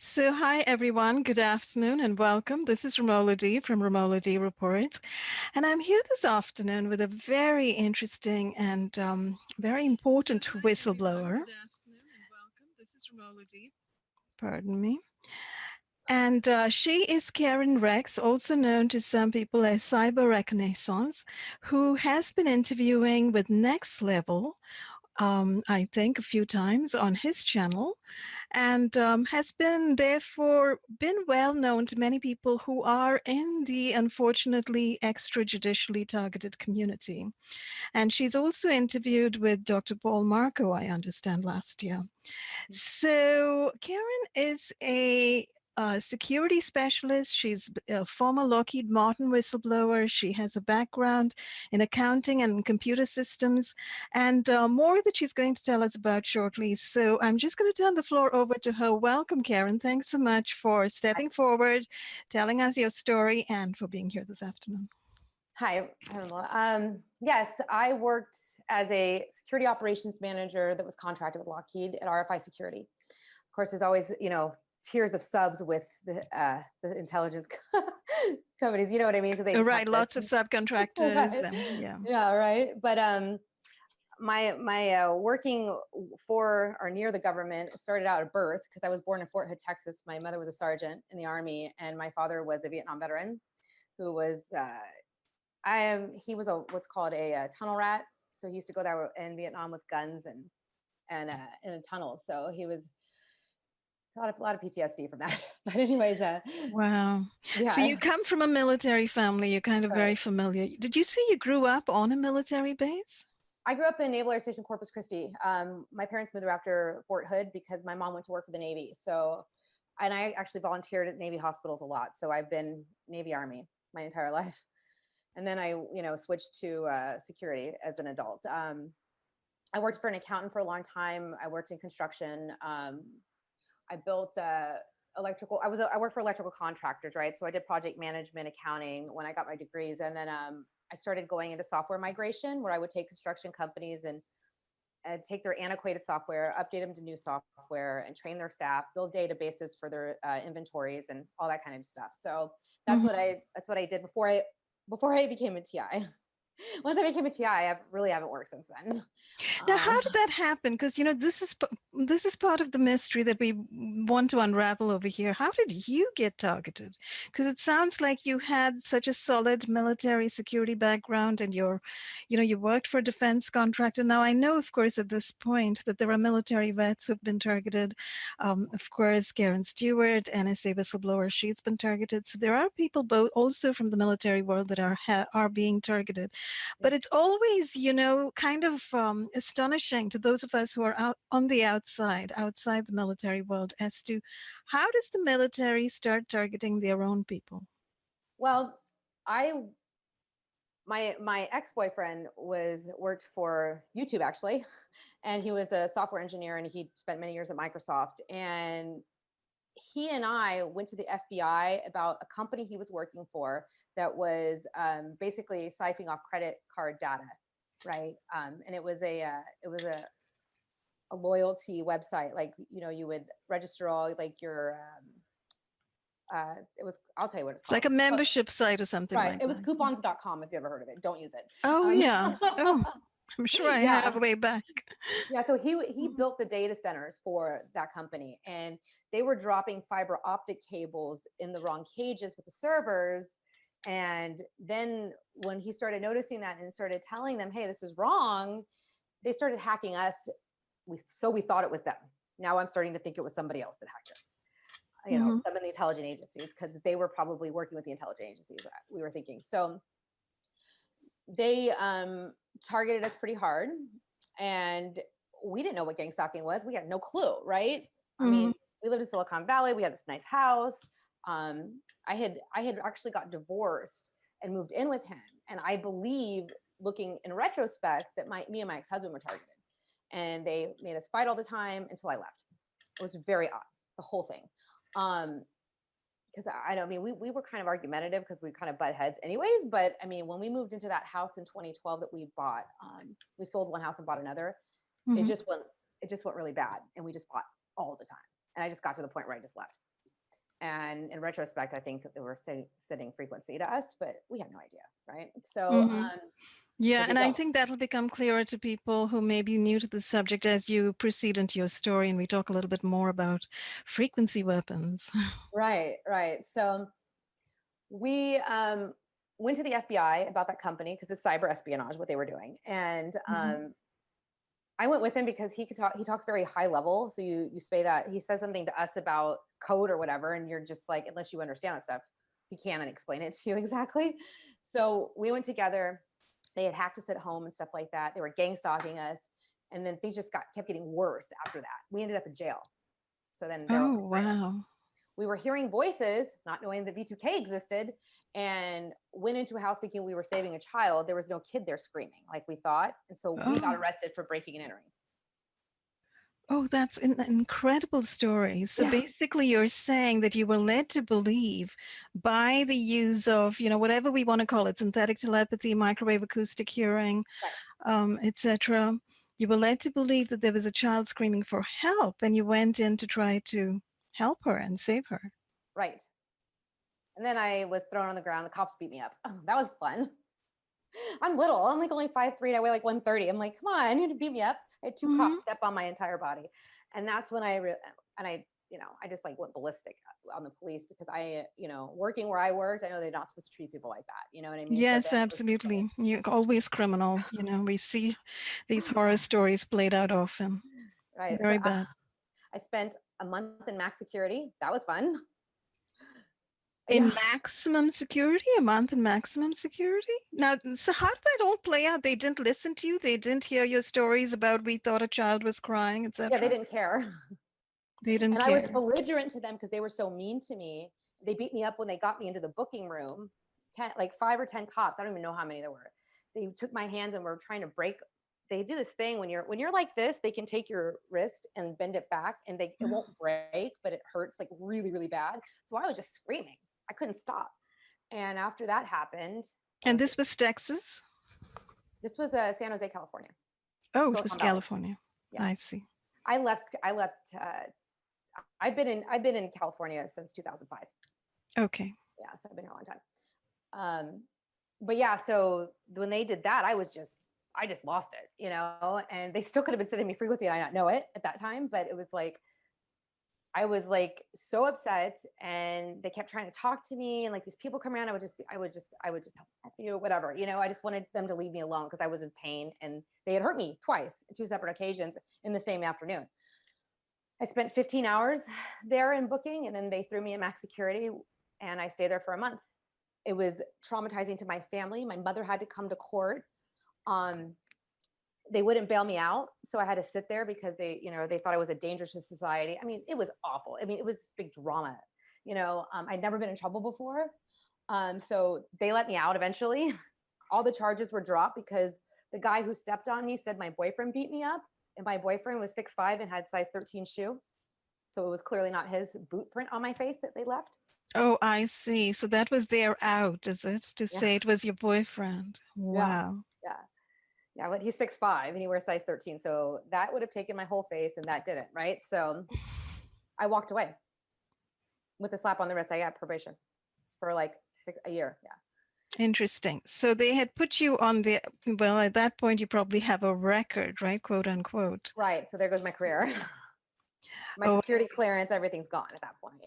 So, hi everyone, good afternoon and welcome. This is Ramola D from Ramola D Reports, and I'm here this afternoon with a very interesting and very important whistleblower. Pardon me. And she is Karen Rex, also known to some people as Cyber Reconnaissance, who has been interviewing with Next Level, I think, a few times on his channel, and has been therefore been well known to many people who are in the unfortunately extrajudicially targeted community. And she's also interviewed with Dr. Paul Marco, I understand, last year. So Karen is a security specialist. She's a former Lockheed Martin whistleblower. She has a background in accounting and computer systems, and more that she's going to tell us about shortly. So I'm just going to turn the floor over to her. Welcome, Karen. Thanks so much for stepping forward, telling us your story, and for being here this afternoon. Hi, yes, I worked as a security operations manager that was contracted with Lockheed at RFI Security. Of course, there's always, tiers of subs with the intelligence companies. You know what I mean? Because they right, lots of subcontractors. Right. Yeah, right. But my working for or near the government started out at birth because I was born in Fort Hood, Texas. My mother was a sergeant in the Army, and my father was a Vietnam veteran who was. He was what's called a tunnel rat. So he used to go there in Vietnam with guns and in a tunnel. So he was a lot of PTSD from that. But anyways, wow. Yeah. So you come from a military family. You're kind of very familiar. Did you say you grew up on a military base? I grew up in Naval Air Station Corpus Christi. My parents moved there after Fort Hood because my mom went to work for the Navy. So, and I actually volunteered at Navy hospitals a lot. So I've been Navy Army my entire life. And then I, switched to security as an adult. I worked for an accountant for a long time. I worked in construction. I built electrical. I worked for electrical contractors, right? So I did project management, accounting when I got my degrees, and then I started going into software migration, where I would take construction companies and take their antiquated software, update them to new software, and train their staff, build databases for their inventories, and all that kind of stuff. So that's what I did before I became a TI. Once I became a TI, I really haven't worked since then. Now, how did that happen? Because this is part of the mystery that we want to unravel over here. How did you get targeted? Because it sounds like you had such a solid military security background, and you worked for a defense contractor. Now, I know, of course, at this point that there are military vets who've been targeted. Of course, Karen Stewart, NSA whistleblower, she's been targeted. So there are people both also from the military world that are being targeted. But it's always, kind of astonishing to those of us who are out on the outside the military world, as to how does the military start targeting their own people? Well, my ex-boyfriend worked for YouTube actually, and he was a software engineer, and he spent many years at Microsoft. And he and I went to the FBI about a company he was working for that was basically siphoning off credit card data, right? And it was a loyalty website. Like, you would register all like your I'll tell you what it's like a membership site or something, right? like It was that. coupons.com. If you ever heard of it, don't use it. Oh yeah. Oh, I'm sure I have way back. Yeah, so he built the data centers for that company, and they were dropping fiber optic cables in the wrong cages with the servers. And then when he started noticing that and started telling them, hey, this is wrong, they started hacking us. So we thought it was them. Now I'm starting to think it was somebody else that hacked us. Some of the intelligence agencies, because they were probably working with the intelligence agencies, we were thinking. So they targeted us pretty hard, and we didn't know what gang stalking was. We had no clue, right? I mean, we lived in Silicon Valley. We had this nice house. I had actually got divorced and moved in with him, and I believe, looking in retrospect, that me and my ex-husband were targeted, and they made us fight all the time until I left. It was very odd, the whole thing. Because we were kind of argumentative because we kind of butt heads anyways. But I mean, when we moved into that house in 2012 that we bought, we sold one house and bought another. It just went really bad, and we just fought all the time. And I just got to the point where I just left. And in retrospect, I think they were sending frequency to us, but we had no idea, right? So, Hmm. Yeah, because we and I don't. think that'll become clearer to people who may be new to the subject as you proceed into your story and we talk a little bit more about frequency weapons. Right, right. So we went to the FBI about that company because it's cyber espionage, what they were doing. And Mhm. I went with him because he could talk. He talks very high level. So you say that he says something to us about code or whatever, and you're just like, unless you understand that stuff, he can't explain it to you exactly. So we went together. They had hacked us at home and stuff like that. They were gang stalking us, and then things just kept getting worse after that. We ended up in jail. So then they're Oh, like, great. wow. We were hearing voices, not knowing that V2K existed, and went into a house thinking we were saving a child. There was no kid there screaming like we thought. And so we got Oh, arrested for breaking and entering. oh, that's an incredible story. So Yeah. basically, you're saying that you were led to believe by the use of, whatever we want to call it, synthetic telepathy, microwave acoustic hearing, Right. etc. You were led to believe that there was a child screaming for help, and you went in to try to help her and save her. Right. And then I was thrown on the ground. The cops beat me up. Oh, that was fun. I'm little. I'm like only 5'3" and I weigh like 130. I'm like, come on, you need to beat me up. I had two Hmm. cops step on my entire body. And that's when I just like went ballistic on the police because working where I worked, I know they're not supposed to treat people like that. You know what I mean? So Yes, then it was just like, absolutely. You're always criminal. We see these horror stories played out often. right. So Very bad. I spent a month in max security. That was fun. In Yeah. maximum security, a month in maximum security? Now, so how did that all play out? They didn't listen to you? They didn't hear your stories about we thought a child was crying, Yeah, they etc.? didn't care. They didn't And I was care. belligerent to them because they were so mean to me. They beat me up when they got me into the booking room. 10, like 5 or 10 cops. I don't even know how many there were. They took my hands and were trying to break. They do this thing when you're like this, they can take your wrist and bend it back, and it won't break, but it hurts like really, really bad. So I was just screaming. I couldn't stop. And after that happened, And this was Texas? this was San Jose, California, Oh, it was Silicon Valley. California. Yeah, I see. I left. I left. I've been in California since 2005. Okay. Yeah, so I've been here a long time. But yeah, so when they did that, I just lost it, and they still could have been sending me frequency and I not know it at that time, but it was like I was like so upset, and they kept trying to talk to me, and like these people come around, I would just tell them, F you, whatever, I just wanted them to leave me alone because I was in pain, and they had hurt me twice, two separate occasions in the same afternoon. I spent 15 hours there in booking, and then they threw me in max security, and I stayed there for a month. It was traumatizing to my family. My mother had to come to court. Um, they wouldn't bail me out, so I had to sit there because they thought I was a danger to society. I mean, it was awful. I mean, it was big drama. I'd never been in trouble before, so they let me out eventually. All the charges were dropped because the guy who stepped on me said my boyfriend beat me up, and my boyfriend was 6'5" and had size 13 shoe, so it was clearly not his boot print on my face that they left. Oh, I see. So that was their out, is it? To Yeah, say it was your boyfriend. yeah, Wow. yeah. Yeah, but he's 6'5" and he wears size 13. So that would have taken my whole face, and that didn't, right? So I walked away with a slap on the wrist. I got probation for like a year. Yeah. Interesting. So they had put you on well, at that point, you probably have a record, right? Quote unquote. Right. So there goes my career. My Oh, I security see. clearance, everything's gone at that point.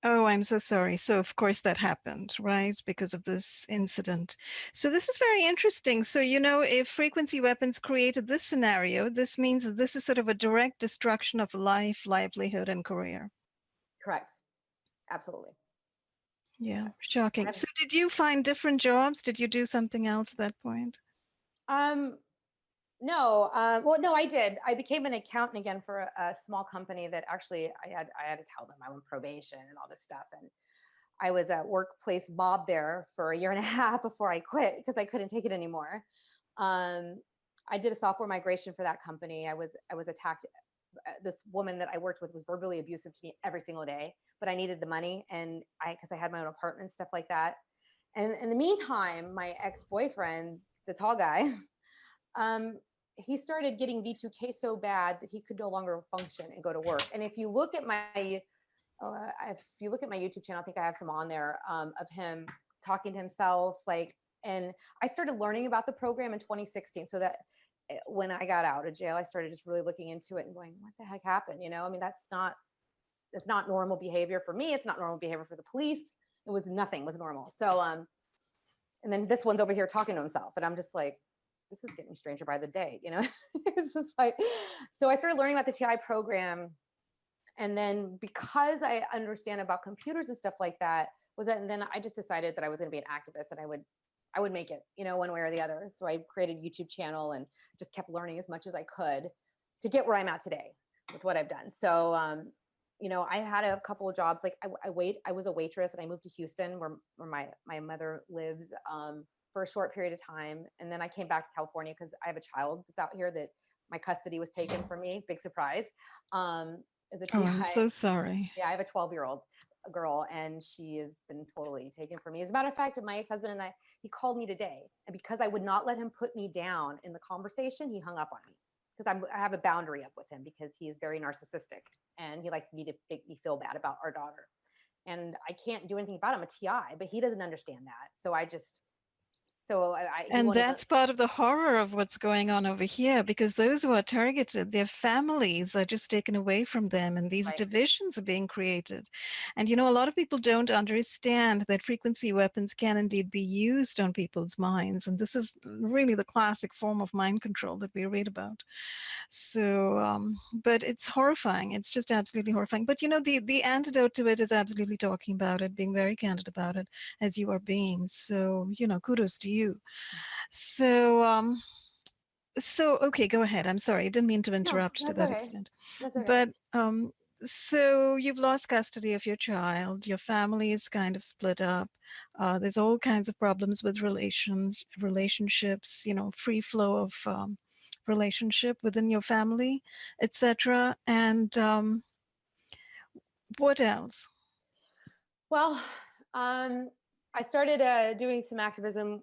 Oh, I'm so sorry. So, of course, that happened, right? Because of this incident. So, this is very interesting. So, if frequency weapons created this scenario, this means that this is sort of a direct destruction of life, livelihood, and career. Correct. Absolutely. Yeah, Yes. shocking. So, did you find different jobs? Did you do something else at that point? Um, no, well, no, I did. I became an accountant again for a small company that actually I had to tell them I'm on probation and all this stuff. And I was at workplace mob there for a year and a half before I quit because I couldn't take it anymore. Um, I did a software migration for that company. I was attacked. This woman that I worked with was verbally abusive to me every single day, but I needed the money, and because I had my own apartment and stuff like that. And in the meantime, my ex-boyfriend, the tall guy, um, he started getting V2K so bad that he could no longer function and go to work. And if you look at my Oh, if you look at my YouTube channel, I think I have some on there of him talking to himself. Like, and I started learning about the program in 2016. So that when I got out of jail, I started just really looking into it and going, what the heck happened? You know, I mean, it's not normal behavior for me. It's not normal behavior for the police. It was nothing was normal. So, and then this one's over here talking to himself. And I'm just like, this is getting stranger by the day, you know? It's just like, so I started learning about the TI program. And then because I understand about computers and stuff like that, and then I just decided that I was going to be an activist and I would make it, you know, one way or the other. So I created a YouTube channel and just kept learning as much as I could to get where I'm at today with what I've done. So, you know, I had a couple of jobs. Like I was a waitress and I moved to Houston where my mother lives for a short period of time. And then I came back to California because I have a child that's out here that my custody was taken from me. Big surprise. The Oh, I'm TI, so sorry. yeah, I have a 12-year-old girl and she has been totally taken from me. As a matter of fact, my ex-husband and I, he called me today. And because I would not let him put me down in the conversation, he hung up on me because I have a boundary up with him because he is very narcissistic and he likes me to make me feel bad about our daughter. And I can't do anything about him, a TI, but he doesn't understand that. So he And wanted to, that's part of the horror of what's going on over here, because those who are targeted, their families are just taken away from them, and these right. divisions are being created. And, you know, a lot of people don't understand that frequency weapons can indeed be used on people's minds. And this is really the classic form of mind control that we read about. So, but it's horrifying. It's just absolutely horrifying. But, you know, the antidote to it is absolutely talking about it, being very candid about it, as you are being. So, you know, kudos to you. So, okay, go ahead. I'm sorry. I didn't mean to No, interrupt to that's that okay. extent. That's okay. But so you've lost custody of your child. Your family is kind of split up. There's all kinds of problems with relationships, you know, free flow of relationship within your family, etc. And what else? Well, I started doing some activism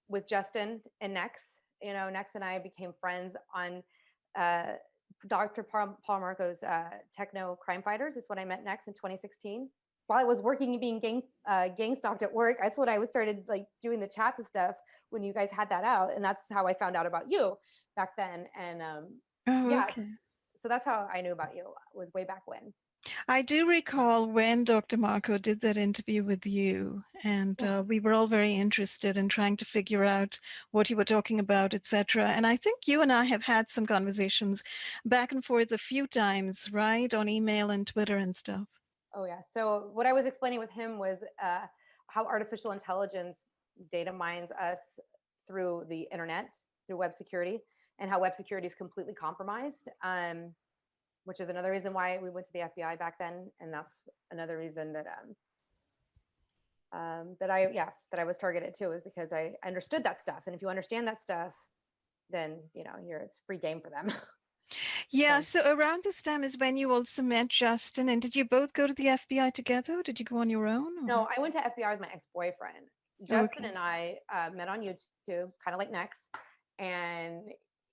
with Justin and Nex. You know, Nex and I became friends on uh, Dr. Paul Marco's Techno Crime Fighters. Is when I met Nex in 2016. While I was working and being gang stalked at work, that's when I was started like doing the chats and stuff when you guys had that out, and that's how I found out about you back then. And Oh, yeah, okay. so that's how I knew about you. Was way back when. I do recall when Dr. Marco did that interview with you, and Yeah. we were all very interested in trying to figure out what you were talking about, etc. And I think you and I have had some conversations back and forth a few times, right, on email and Twitter and stuff. Oh yeah. So what I was explaining with him was how artificial intelligence data mines us through the internet, through web security, and how web security is completely compromised. Which is another reason why we went to the FBI back then, and that's another reason that that I was targeted too, is because I understood that stuff. And if you understand that stuff, then you know it's free game for them. Yeah, So so around this time is when you also met Justin, and did you both go to the FBI together, or did you go on your own? no, I went to FBI with my ex-boyfriend. Or? Justin Okay. and I met on YouTube, kind of like Nex, and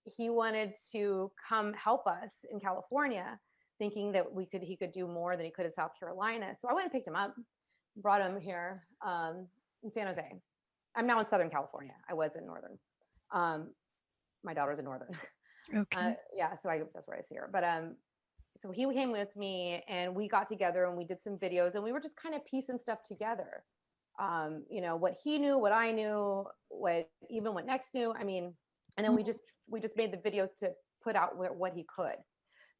he wanted to come help us in California, thinking that he could do more than he could in South Carolina. So I went and picked him up, brought him here in San Jose. I'm now in Southern California. I was in Northern. My daughter's in Northern. Okay. Yeah, so that's where I see her. But so he came with me and we got together and we did some videos and we were just kind of piecing stuff together. You know, what he knew, what I knew, what Next knew. I mean, and then we just made the videos to put out what he could,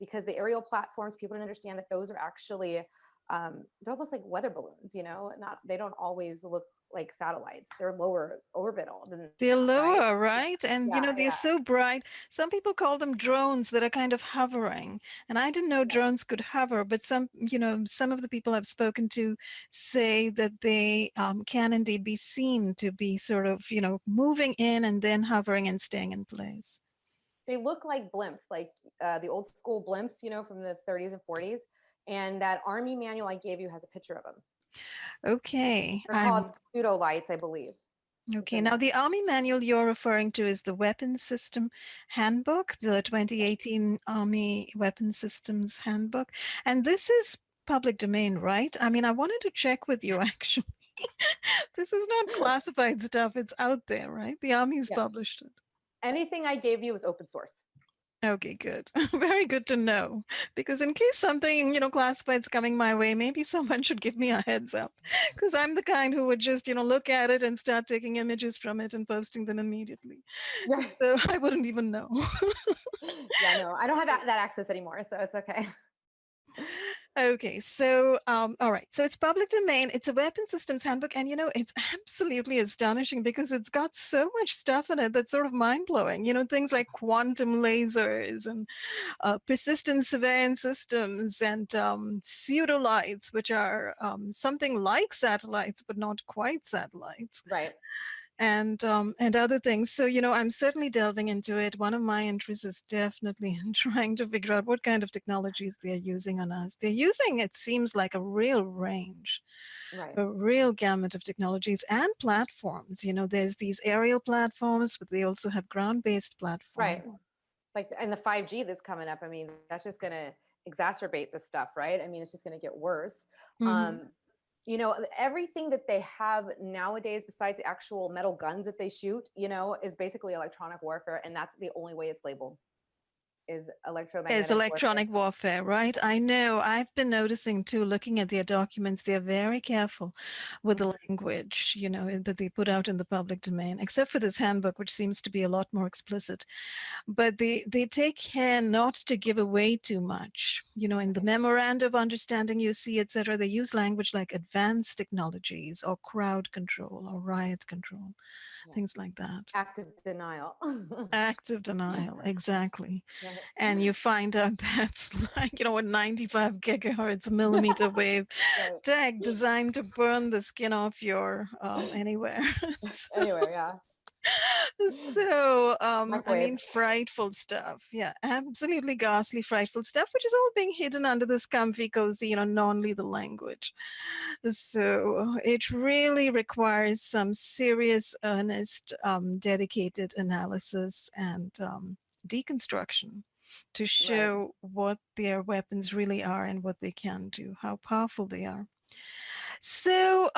because the aerial platforms, people don't understand that those are actually they're almost like weather balloons, you know, they don't always look like satellites. They're lower orbital than They're that, right? lower, right? And you Yeah, know, they're yeah. so bright. Some people call them drones that are kind of hovering. And I didn't know drones could hover, but some, you know, some of the people I've spoken to say that they can indeed be seen to be sort of, you know, moving in and then hovering and staying in place. They look like blimps, like the old school blimps, you know, from the 30s and 40s. And that army manual I gave you has a picture of them. Okay. They're called pseudo lights, I believe. It's Okay, in now there. the Army manual you're referring to is the Weapons System Handbook, the 2018 Army Weapons Systems Handbook. And this is public domain, right? I mean, I wanted to check with you actually. This is not classified stuff. It's out there, right? The Army's Yeah. published it. Anything I gave you was open source. Okay, good. Very good to know. Because in case something, classified's coming my way, maybe someone should give me a heads up. Because I'm the kind who would just, look at it and start taking images from it and posting them immediately. Yeah. So I wouldn't even know. Yeah, no, I don't have that access anymore, so it's okay. Okay, so all right, so it's public domain. It's a weapon systems handbook, and it's absolutely astonishing because it's got so much stuff in it that's sort of mind blowing. Things like quantum lasers and persistent surveillance systems and pseudolights, which are something like satellites but not quite satellites. Right. And other things. So, I'm certainly delving into it. One of my interests is definitely in trying to figure out what kind of technologies they're using on us. They're using, it seems like, a real range, Right. a real gamut of technologies and platforms. There's these aerial platforms, but they also have ground-based platforms. Right. Like, and the 5G that's coming up, I mean, that's just going to exacerbate this stuff, right? I mean, it's just going to get worse. Mm-hmm. Everything that they have nowadays, besides the actual metal guns that they shoot, is basically electronic warfare. And that's the only way it's labeled, is Is electromagnetic warfare. electronic warfare, right? I know. I've been noticing too, looking at their documents, they're very careful with the language, that they put out in the public domain, except for this handbook, which seems to be a lot more explicit. But they take care not to give away too much. In the memoranda of understanding you see, etc., they use language like advanced technologies or crowd control or riot control, things like that. Active denial. Active denial, exactly. Right. And you find out that's like, a 95 gigahertz millimeter wave Right. tag designed to burn the skin off your anywhere. Anyway, yeah. So, I Microwave. mean, frightful stuff. Yeah, absolutely ghastly, frightful stuff, which is all being hidden under this comfy, cozy, non-lethal language. So it really requires some serious, earnest, dedicated analysis and deconstruction to Right. show what their weapons really are and what they can do, how powerful they are. So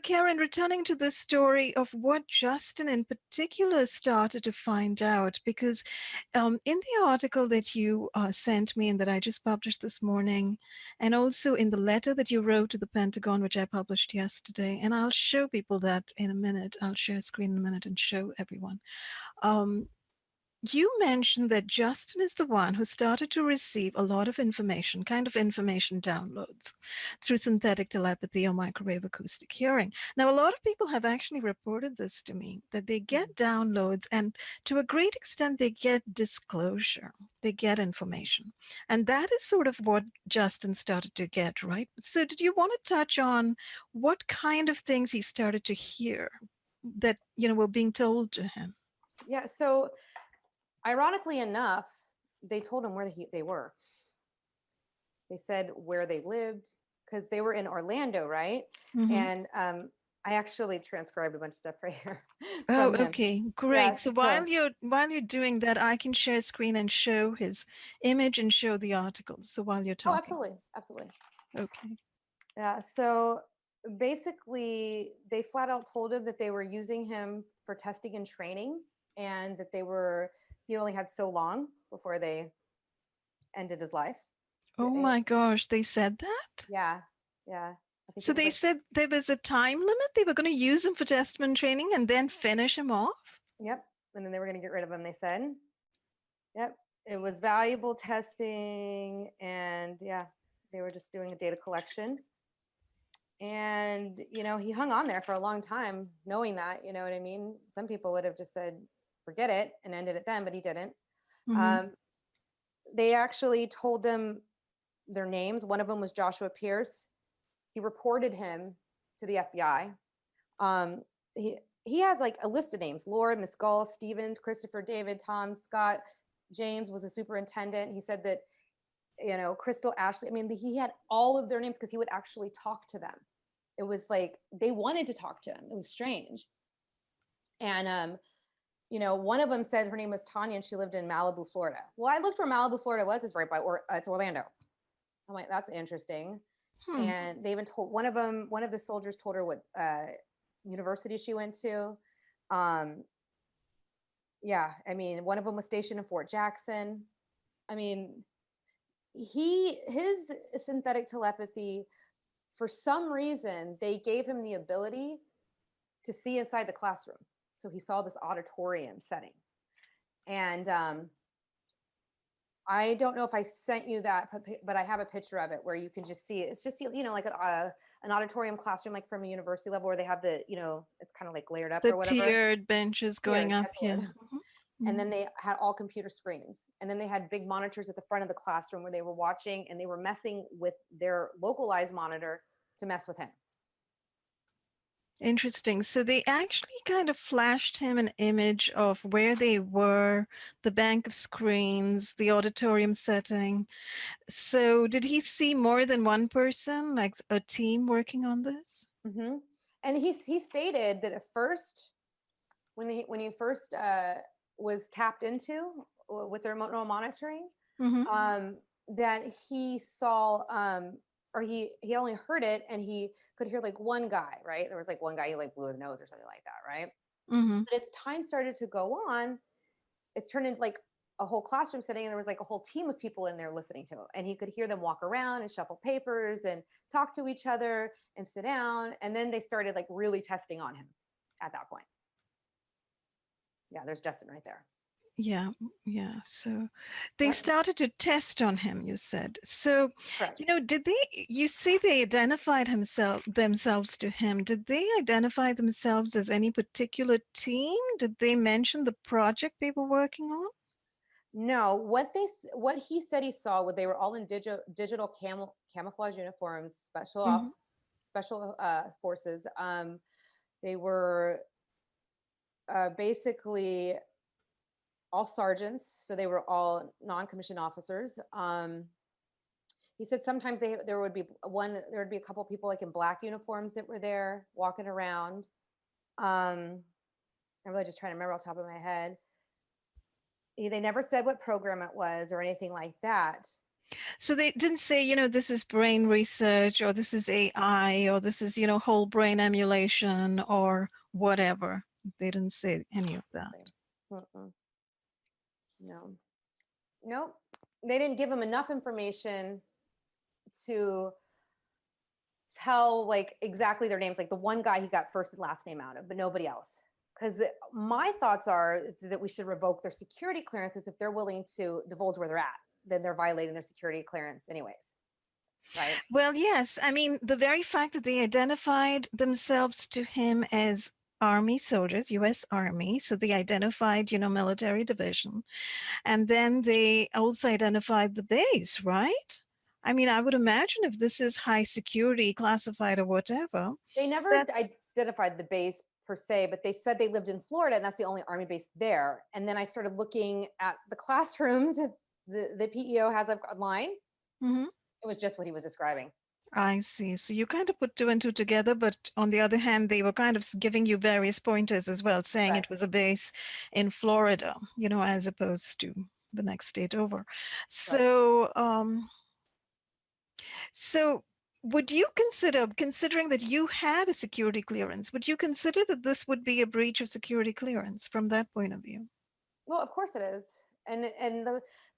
Karen, returning to the story of what Justin in particular started to find out, because in the article that you sent me and that I just published this morning, and also in the letter that you wrote to the Pentagon, which I published yesterday, and I'll show people that in a minute. I'll share a screen in a minute and show everyone. You mentioned that Justin is the one who started to receive a lot of information, kind of information downloads through synthetic telepathy or microwave acoustic hearing. Now, a lot of people have actually reported this to me, that they get downloads and to a great extent, they get disclosure, they get information. And that is sort of what Justin started to get, right? So did you want to touch on what kind of things he started to hear that, were being told to him? Yeah. So, ironically enough, they told him where they were. They said where they lived because they were in Orlando, right? Mm-hmm. And I actually transcribed a bunch of stuff right here Oh, from him. okay, Yeah. great. So So, while you're doing that, I can share a screen and show his image and show the articles. So while you're oh, talking. absolutely, absolutely. Okay. Yeah. So basically, they flat out told him that they were using him for testing and training, and that he only had so long before they ended his life. So Oh my gosh, they said that? yeah, yeah. I think So it was they like, said there was a time limit. They were going to use him for testament training and then finish him off? yep. And then they were going to get rid of him. They said, yep. It was valuable testing, and yeah, they were just doing a data collection. And he hung on there for a long time, knowing that. You know what I mean? Some people would have just said, "Forget it," and ended it then, but he didn't. Mm-hmm. Um, they actually told them their names. One of them was Joshua Pierce. He reported him to the FBI. Um, he has like a list of names: Laura, Miss Gall, Stevens, Christopher, David, Tom, Scott, James was a superintendent. He said that Crystal, Ashley. I mean, he had all of their names because he would actually talk to them. It was like they wanted to talk to him. It was strange. And one of them said her name was Tanya and she lived in Malibu, Florida. Well, I looked where Malibu, Florida was. It's right by it's Orlando. I'm like, that's interesting. Hmm. And they even told one of the soldiers told her what university she went to. Um, yeah, I mean, one of them was stationed in Fort Jackson. I mean, his synthetic telepathy, for some reason, they gave him the ability to see inside the classroom. So he saw this auditorium setting. And I don't know if I sent you that, but I have a picture of it where you can just see it. It's just, like an auditorium classroom, like from a university level where they have it's kind of like layered up The or whatever. tiered benches Here, going up. that's the Yeah. word. And then they had all computer screens. And then they had big monitors at the front of the classroom where they were watching and they were messing with their localized monitor to mess with him. Interesting. So they actually kind of flashed him an image of where they were, the bank of screens, the auditorium setting. So did he see more than one person, like a team working on this? Mm-hmm. And he stated that at first, when he first was tapped into with the remote neural monitoring, Mm-hmm. that he saw or he only heard it and he could hear like one guy, right? There was like one guy who like blew his nose or something like that, right? Mm-hmm. But as time started to go on, it's turned into like a whole classroom setting, and there was like a whole team of people in there listening to it, and he could hear them walk around and shuffle papers and talk to each other and sit down, and then they started like really testing on him at that point. Yeah, there's Justin right there. Yeah, yeah. So they Yep, started to test on him, you said. So, correct. did you see they identified themselves to him? Did they identify themselves as any particular team? Did they mention the project they were working on? No, what he said he saw, what they were all in digital camouflage uniforms, Hmm. special forces. They were basically all sergeants, so they were all non-commissioned officers. He said sometimes there would be a couple people like in black uniforms that were there walking around. I'm really just trying to remember off the top of my head. They never said what program it was or anything like that. So they didn't say, this is brain research or this is AI or this is, whole brain emulation or whatever. They didn't say any of that. Mm-mm. No, nope. They didn't give him enough information to tell like exactly their names. Like the one guy he got first and last name out of, but nobody else. Because my thoughts are is that we should revoke their security clearances if they're willing to divulge where they're at. Then they're violating their security clearance, anyways. Right. Well, yes. I mean, the very fact that they identified themselves to him as Army soldiers, US Army, so they identified, military division, and then they also identified the base, right? I mean, I would imagine if this is high security, classified or whatever, They never that's identified the base per se, but they said they lived in Florida and that's the only Army base there. And then I started looking at the classrooms that the PEO has online. Mhm. It was just what he was describing. I see. So you kind of put two and two together, but on the other hand, they were kind of giving you various pointers as well, saying it Correct. was a base in Florida, as opposed to the next state over. Right. So would you consider, considering that you had a security clearance, would you consider that this would be a breach of security clearance from that point of view? Well, of course it is. And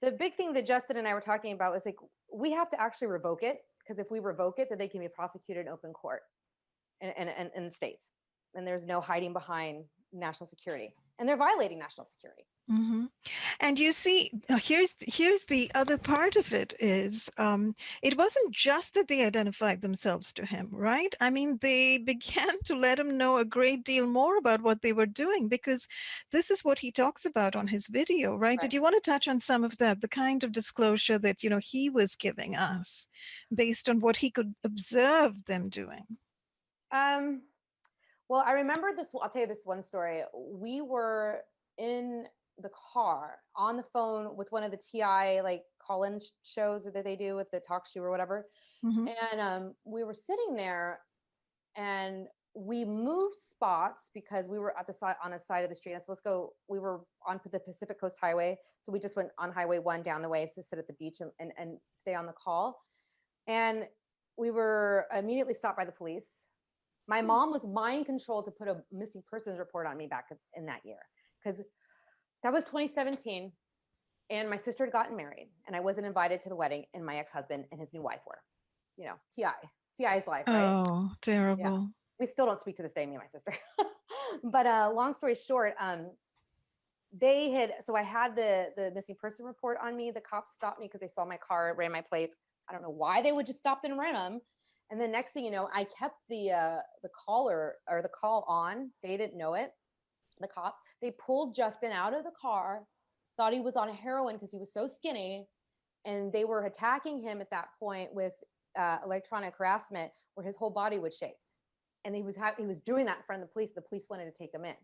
the big thing that Justin and I were talking about was like we have to actually revoke it because if we revoke it, then they can be prosecuted in open court in the states. And there's no hiding behind national security. And they're violating national security. Hmm. And you see, here's the other part of it is it wasn't just that they identified themselves to him, right? I mean, they began to let him know a great deal more about what they were doing because this is what he talks about on his video, right? Right. Did you want to touch on some of that, the kind of disclosure that he was giving us based on what he could observe them doing? Um, well, I remember this. I'll tell you this one story. We were in the car on the phone with one of the TI like call-in shows that they do with the talk show or whatever. Hmm. And we were sitting there and we moved spots because we were at the side on a side of the street. And so let's go. We were on the Pacific Coast Highway. So we just went on Highway 1 down the way to sit at the beach and stay on the call. And we were immediately stopped by the police. My mom was mind controlled to put a missing persons report on me back in that year, because that was 2017, and my sister had gotten married, and I wasn't invited to the wedding, and my ex-husband and his new wife were. Ti's life, right? Oh, Yeah, terrible. we still don't speak to this day, me and my sister. But long story short, they had, so I had the missing person report on me. The cops stopped me because they saw my car, ran my plates. I don't know why they would just stop and run them. And then next thing you know, I kept the caller or the call on. They didn't know it. The cops, they pulled Justin out of the car, thought he was on heroin because he was so skinny, and they were attacking him at that point with electronic harassment, where his whole body would shake. And he was doing that in front of the police. The police wanted to take him in.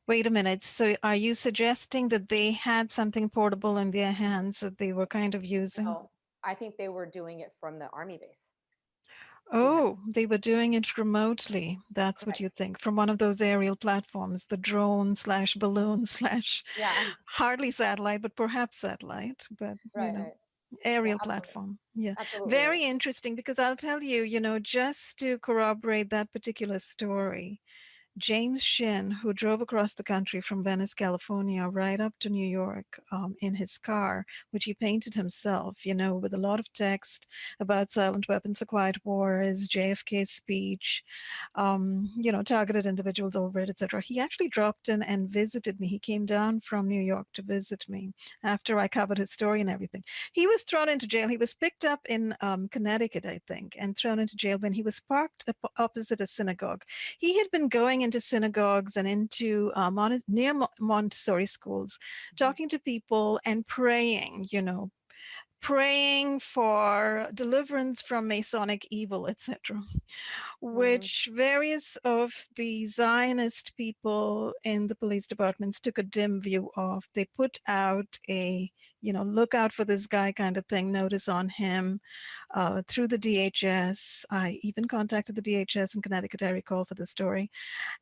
Wait a minute. So are you suggesting that they had something portable in their hands that they were kind of using? No, I think they were doing it from the army base to him. Oh, they were doing it remotely. That's what Right. you think, from one of those aerial platforms, the drone slash balloon slash Yeah. hardly satellite, but perhaps satellite, but Right. Right. Yeah. aerial Absolutely. platform. Yeah, Absolutely. very interesting, because I'll tell you, just to corroborate that particular story, James Shin, who drove across the country from Venice, California, right up to New York in his car, which he painted himself, with a lot of text about silent weapons for quiet wars, JFK's speech, targeted individuals over it, etc. He actually dropped in and visited me. He came down from New York to visit me after I covered his story and everything. He was thrown into jail. He was picked up in Connecticut, I think, and thrown into jail when he was parked opposite a synagogue. He had been going into synagogues and into near Montessori schools, talking to people and praying, praying for deliverance from Masonic evil, etc., which various of the Zionist people in the police departments took a dim view of. They put out a, look out for this guy kind of thing, notice on him through the DHS. I even contacted the DHS in Connecticut, I recall, for the story.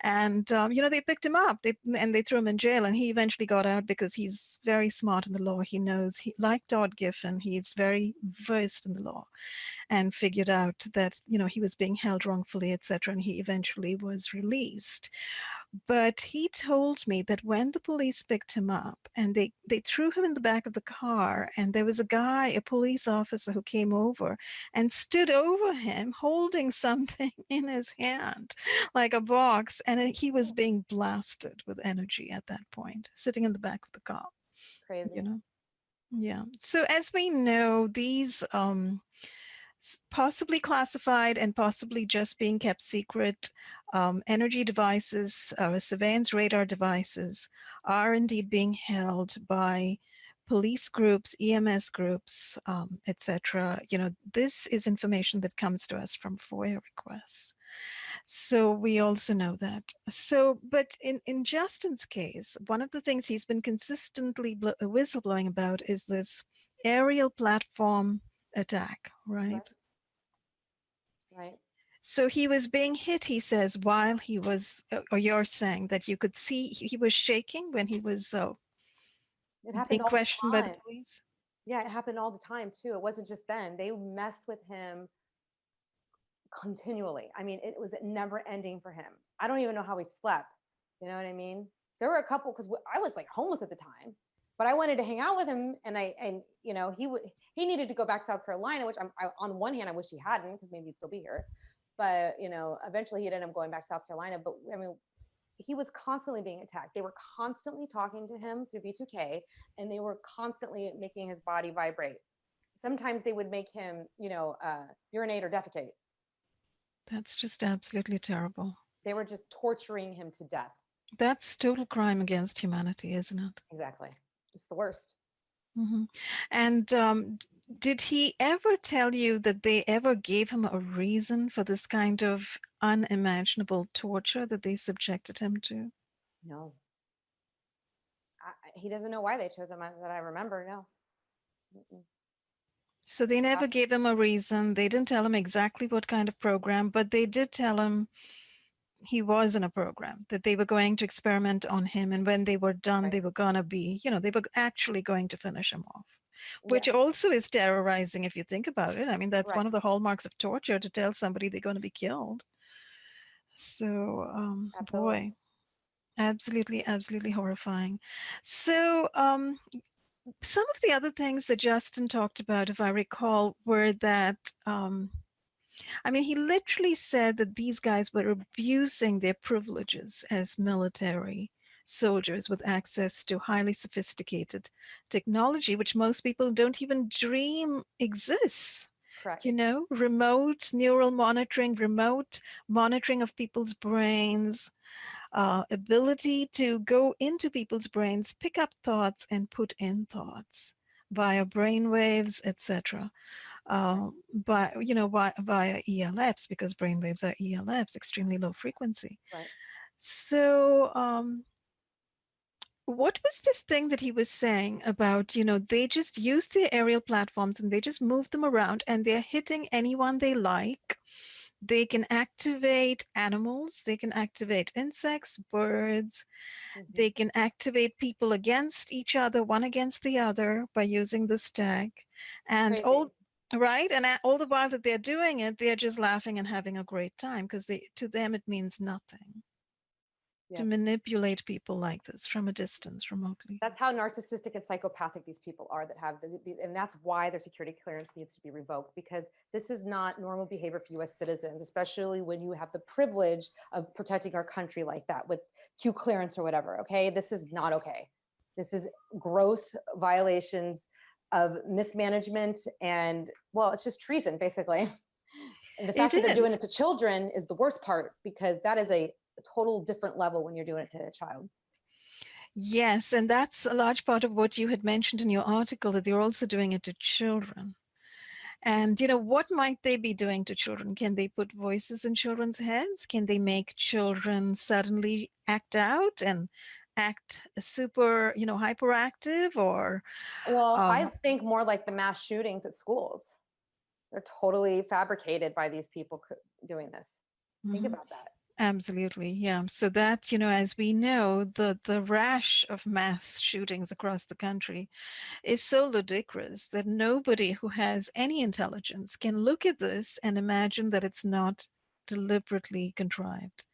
And, they picked him up and they threw him in jail. And he eventually got out because he's very smart in the law. He knows, like Todd Giffen, he's very versed in the law, and figured out that, he was being held wrongfully, etc. And he eventually was released. But he told me that when the police picked him up and they threw him in the back of the car, and there was a police officer who came over and stood over him holding something in his hand, like a box, and he was being blasted with energy at that point, sitting in the back of the car. Crazy. Yeah. So as we know, these possibly classified and possibly just being kept secret energy devices, surveillance radar devices, are indeed being held by police groups, EMS groups, etc. This is information that comes to us from FOIA requests. So we also know that. So, but in Justin's case, one of the things he's been consistently whistleblowing about is this aerial platform attack, right? Right. So he was being hit, he says, while he was, or you're saying that you could see he was shaking when he was It being happened all the questioned by the time. police? Yeah, it happened all the time too. It wasn't just then. They messed with him continually. I mean, it was never ending for him. I don't even know how he slept. You know what I mean? There were a couple, because I was like homeless at the time, but I wanted to hang out with him, and he needed to go back to South Carolina, which on one hand I wish he hadn't, because maybe he'd still be here. But eventually he'd end up going back to South Carolina. But I mean, he was constantly being attacked. They were constantly talking to him through B2K, and they were constantly making his body vibrate. Sometimes they would make him, urinate or defecate. That's just absolutely terrible. They were just torturing him to death. That's total crime against humanity, isn't it? Exactly. It's the worst. Mm-hmm. And did he ever tell you that they ever gave him a reason for this kind of unimaginable torture that they subjected him to? No. He doesn't know why they chose him, that I remember. No. Mm-mm. So they never gave him a reason. They didn't tell him exactly what kind of program, but they did tell him he was in a program, that they were going to experiment on him, and when they were done, Right. they were gonna be, they were actually going to finish him off, which Yeah. also is terrorizing if you think about it. I mean, that's Right. one of the hallmarks of torture, to tell somebody they're going to be killed. So, Absolutely. boy, absolutely, absolutely horrifying. So, some of the other things that Justin talked about, if I recall, were that I mean, he literally said that these guys were abusing their privileges as military soldiers with access to highly sophisticated technology, which most people don't even dream exists. Correct. Remote neural monitoring, remote monitoring of people's brains, ability to go into people's brains, pick up thoughts and put in thoughts via brain waves, etc. Via ELFs, because brainwaves are ELFs, extremely low frequency. Right. So, what was this thing that he was saying about, they just use the aerial platforms and they just move them around and they're hitting anyone they like. They can activate animals, they can activate insects, birds, Hmm. they can activate people against each other, one against the other, by using the stack. And Crazy. right, and all the while that they're doing it, they're just laughing and having a great time, because to them it means nothing to Yes. manipulate people like this from a distance, remotely. That's how narcissistic and psychopathic these people are that have and that's why their security clearance needs to be revoked, because this is not normal behavior for US citizens, especially when you have the privilege of protecting our country like that with Q clearance or whatever. Okay, this is not okay. This is gross violations of mismanagement, and well, it's just treason basically. And the It fact that they're doing is. it to children is the worst part, because that is a total different level when you're doing it to a child. Yes, and that's a large part of what you had mentioned in your article, that they're also doing it to children. And, what might they be doing to children? Can they put voices in children's heads? Can they make children suddenly act out and act super, hyperactive, or, Well, I um, think more like the mass shootings at schools. They're totally fabricated by these people doing this. Think mhm. about that. Absolutely, yeah. So that, as we know, the rash of mass shootings across the country is so ludicrous that nobody who has any intelligence can look at this and imagine that it's not deliberately contrived.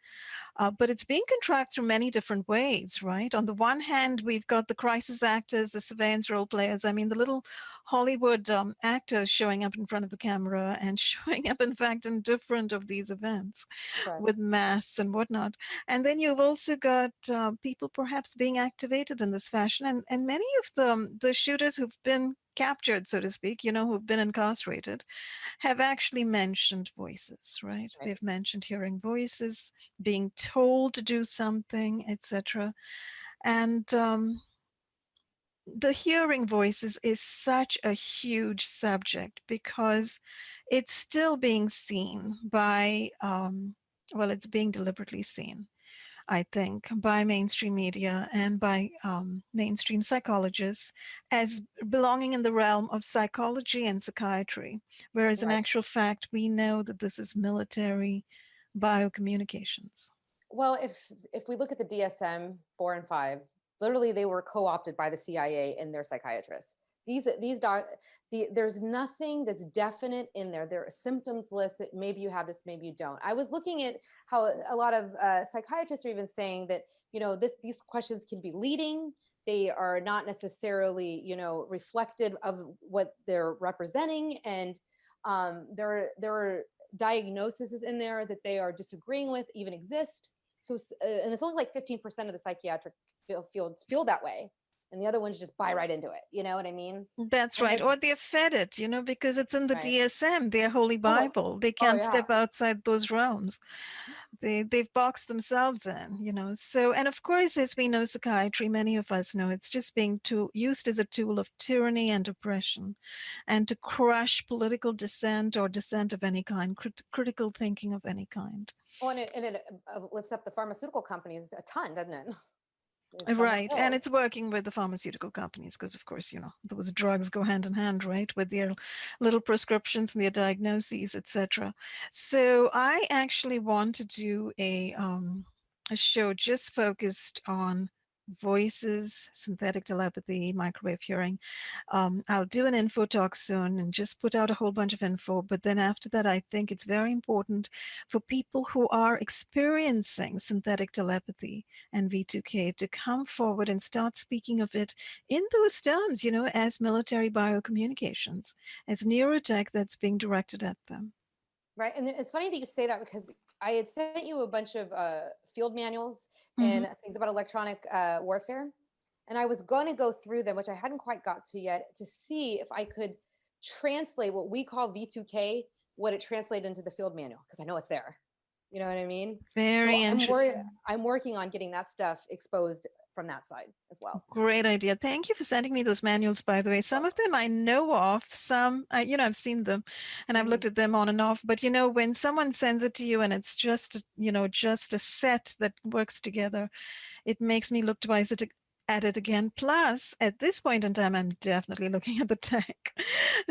But it's being contrived through many different ways, right? On the one hand, we've got the crisis actors, the surveillance role players. I mean, the little Hollywood actors showing up in front of the camera and showing up, in fact, in different of these events Correct. with masks and whatnot. And then you've also got people perhaps being activated in this fashion. And many of the shooters who've been captured, so to speak, who've been incarcerated, have actually mentioned voices, right? Right. They've mentioned hearing voices, being told to do something, etc. And the hearing voices is such a huge subject, because it's still being seen by, well, it's being deliberately seen, I think, by mainstream media and by mainstream psychologists as belonging in the realm of psychology and psychiatry, whereas in Right. actual fact, we know that this is military biocommunications. Well, if we look at the DSM 4 and 5, literally they were co-opted by the CIA and their psychiatrists. These doc, there's nothing that's definite in there. There are symptoms list that maybe you have this, maybe you don't. I was looking at how a lot of psychiatrists are even saying that these questions can be leading. They are not necessarily reflective of what they're representing, and there are diagnoses in there that they are disagreeing with even exist. So, and it's only like 15% of the psychiatric feel that way, and the other ones just buy right into it. You know what I mean? That's And right. they're Or they're fed it, because it's in the right. DSM, their holy Oh, Bible. They oh can't yeah, step outside those realms. They've boxed themselves in, so, and of course, as we know, psychiatry, many of us know, it's just being used as a tool of tyranny and oppression, and to crush political dissent or dissent of any kind, critical thinking of any kind. oh, and it lifts up the pharmaceutical companies a ton, doesn't it? Some are Right. And pills. it's working with the pharmaceutical companies because, of course, those drugs go hand in hand, right, with their little prescriptions and their diagnoses, etc. So I actually want to do a show just focused on voices, synthetic telepathy, microwave hearing. I'll do an info talk soon and just put out a whole bunch of info. But then after that, I think it's very important for people who are experiencing synthetic telepathy and V2K to come forward and start speaking of it in those terms, as military biocommunications, as neurotech that's being directed at them. Right. And it's funny that you say that because I had sent you a bunch of field manuals and Hmm. things about electronic warfare. And I was going to go through them, which I hadn't quite got to yet, to see if I could translate what we call V2K, what it translated into the field manual, because I know it's there. You know what I mean? So Very interesting. I'm working on getting that stuff exposed from that side as well. Great idea. Thank you for sending me those manuals, by the way. Some of Welcome. them I know of, some, I've seen them and I've Mhm. looked at them on and off. But, when someone sends it to you and it's just a set that works together, it makes me look twice at it again. Plus, at this point in time, I'm definitely looking at the tech.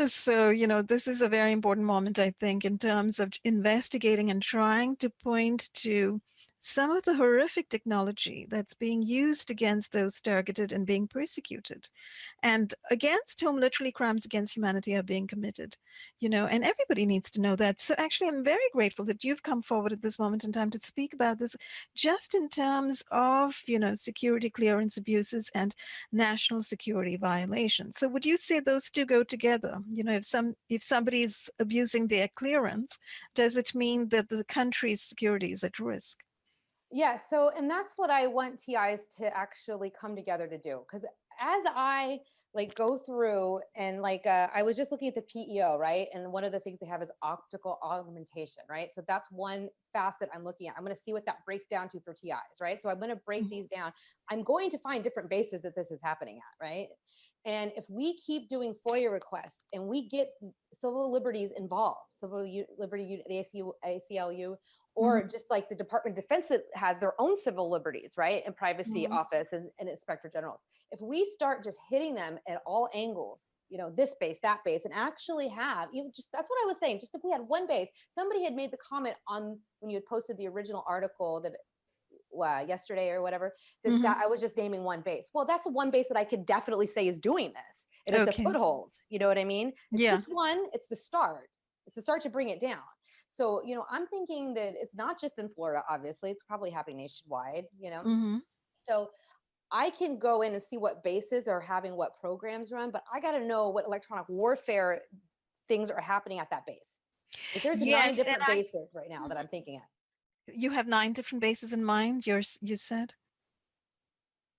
So, this is a very important moment, I think, in terms of investigating and trying to point to some of the horrific technology that's being used against those targeted and being persecuted, and against whom literally crimes against humanity are being committed, and everybody needs to know that. So actually, I'm very grateful that you've come forward at this moment in time to speak about this, just in terms of, security clearance abuses and national security violations. So would you say those two go together? If somebody is abusing their clearance, does it mean that the country's security is at risk? Yeah, so and that's what I want TIs to actually come together to do. Because as I like go through and like I was just looking at the PEO, right? And one of the things they have is optical augmentation, right? So that's one facet I'm looking at. I'm going to see what that breaks down to for TIs, right? So I'm going to break Mhm. these down. I'm going to find different bases that this is happening at, right? And if we keep doing FOIA requests and we get civil liberties involved, liberty, the ACLU, Mhm. or just like the Department of Defense that has their own civil liberties, right? And privacy Mhm. office and inspector generals. If we start just hitting them at all angles, this base, that base, and actually have even just that's what I was saying. Just if we had one base, somebody had made the comment on when you had posted the original article that yesterday or whatever, that Mhm. I was just naming one base. Well, that's the one base that I could definitely say is doing this. And it's a Okay. foothold. You know what I mean? It's Yeah. just one, it's the start. It's the start to bring it down. So, I'm thinking that it's not just in Florida, obviously, it's probably happening nationwide. Mhm. So I can go in and see what bases are having what programs run, but I got to know what electronic warfare things are happening at that base. Like there's nine Yes, and different bases right now that Mhm. I'm thinking of. You have 9 different bases in mind, you said?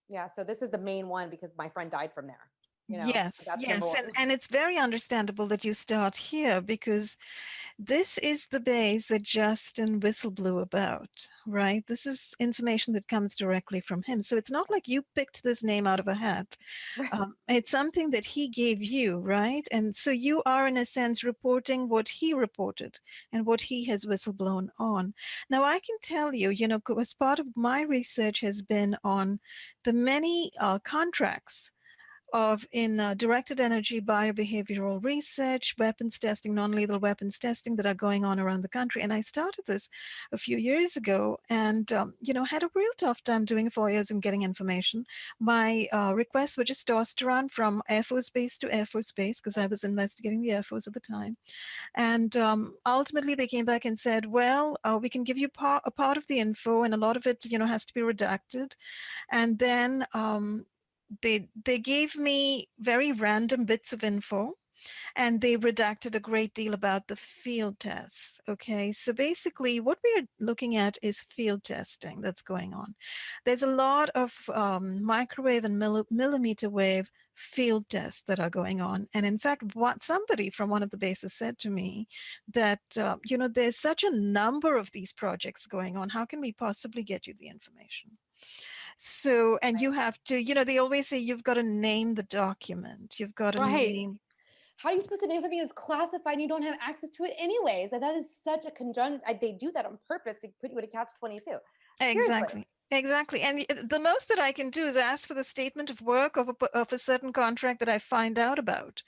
Yeah, so this is the main one because my friend died from there. So Yes, that's number yes, one. and it's very understandable that you start here because this is the base that Justin Whistle blew about, right? This is information that comes directly from him. So it's not like you picked this name out of a hat. It's something that he gave you, right? And so you are, in a sense, reporting what he reported and what he has whistleblown on. Now, I can tell you, as part of my research has been on the many contracts of in directed energy biobehavioral research, weapons testing, non-lethal weapons testing that are going on around the country. And I started this a few years ago and, had a real tough time doing 4 years and getting information. My requests were just tossed around from Air Force Base to Air Force Base because I was investigating the Air Force at the time. And ultimately they came back and said, well, we can give you a part of the info and a lot of it, has to be redacted. And then they gave me very random bits of info and they redacted a great deal about the field tests. Okay, so basically what we're looking at is field testing that's going on. There's a lot of microwave and millimeter wave field tests that are going on. And in fact, what somebody from one of the bases said to me that, there's such a number of these projects going on. How can we possibly get you the information? So, and you have to, they always say you've got to name the document. You've got to Right. name. How are you supposed to name something that's classified and you don't have access to it anyways? That is such a conjunct. They do that on purpose to put you in a catch 22. Seriously. Exactly. Exactly. And the most that I can do is ask for the statement of work of a certain contract that I find out about,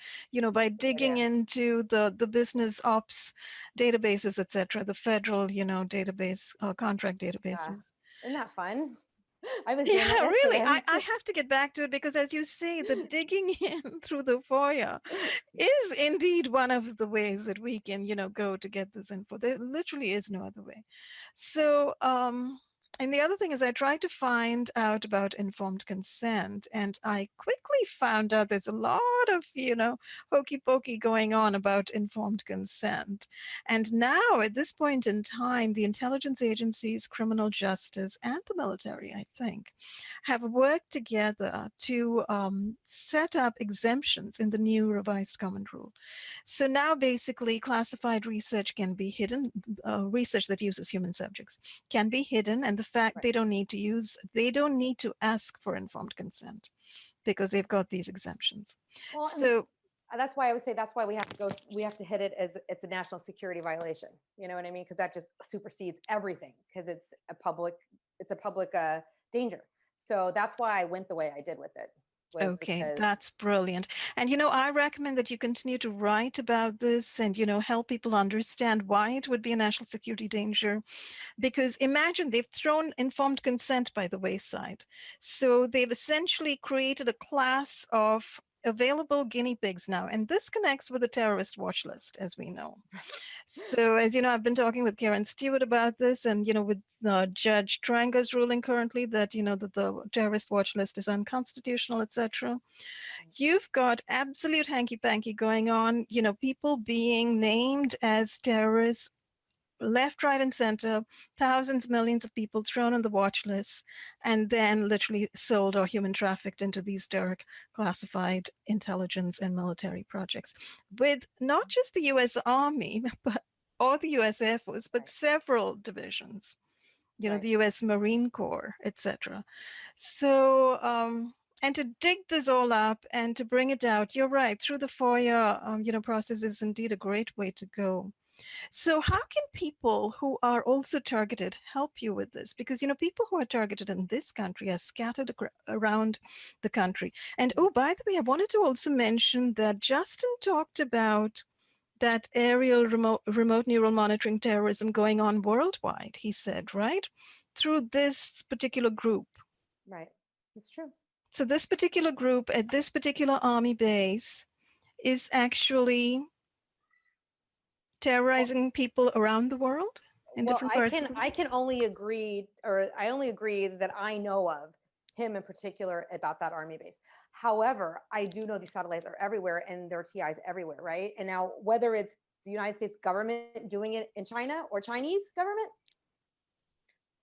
by Good digging idea. into the business ops databases, etc., the federal, database, contract Yeah. databases. Isn't that fun? I was doing that Yeah, really. yesterday. I have to get back to it because, as you say, the digging in through the FOIA is indeed one of the ways that we can, go to get this info. There literally is no other way. So, and the other thing is I tried to find out about informed consent, and I quickly found out there's a lot of, hokey pokey going on about informed consent. And now, at this point in time, the intelligence agencies, criminal justice, and the military, I think, have worked together to set up exemptions in the new revised common rule. So now basically classified research can be hidden, research that uses human subjects can be hidden, and the fact Right. they don't need to ask for informed consent because they've got these exemptions. Well, and So that's why I would say that's why we have to hit it as it's a national security violation. You know what I mean? Because that just supersedes everything because it's a public danger. So that's why I went the way I did with it was okay, because that's brilliant. And I recommend that you continue to write about this and help people understand why it would be a national security danger. Because imagine they've thrown informed consent by the wayside. So they've essentially created a class of available guinea pigs now. And this connects with the terrorist watch list, as we know. So, as you know, I've been talking with Karen Stewart about this, and with Judge Tranga's ruling currently that that the terrorist watch list is unconstitutional, etc. You've got absolute hanky panky going on. People being named as terrorists left, right, and center, thousands, millions of people thrown on the watch list, and then literally sold or human trafficked into these dark classified intelligence and military projects with not just the US Army, but or the US Air Force, but right, several divisions, right. the US Marine Corps, etc. So, and to dig this all up and to bring it out, you're right, through the FOIA, process is indeed a great way to go. So how can people who are also targeted help you with this? Because, people who are targeted in this country are scattered around the country. And oh, by the way, I wanted to also mention that Justin talked about that aerial remote neural monitoring terrorism going on worldwide, he said, right? Through this particular group. Right. It's true. So this particular group at this particular army base is actually Well, terrorizing people around the world in well, different parts of the I world. can only agree, or I only agree that I know of him in particular about that army base. However, I do know these satellites are everywhere and there are TIs everywhere, right? And now whether it's the United States government doing it in China or Chinese government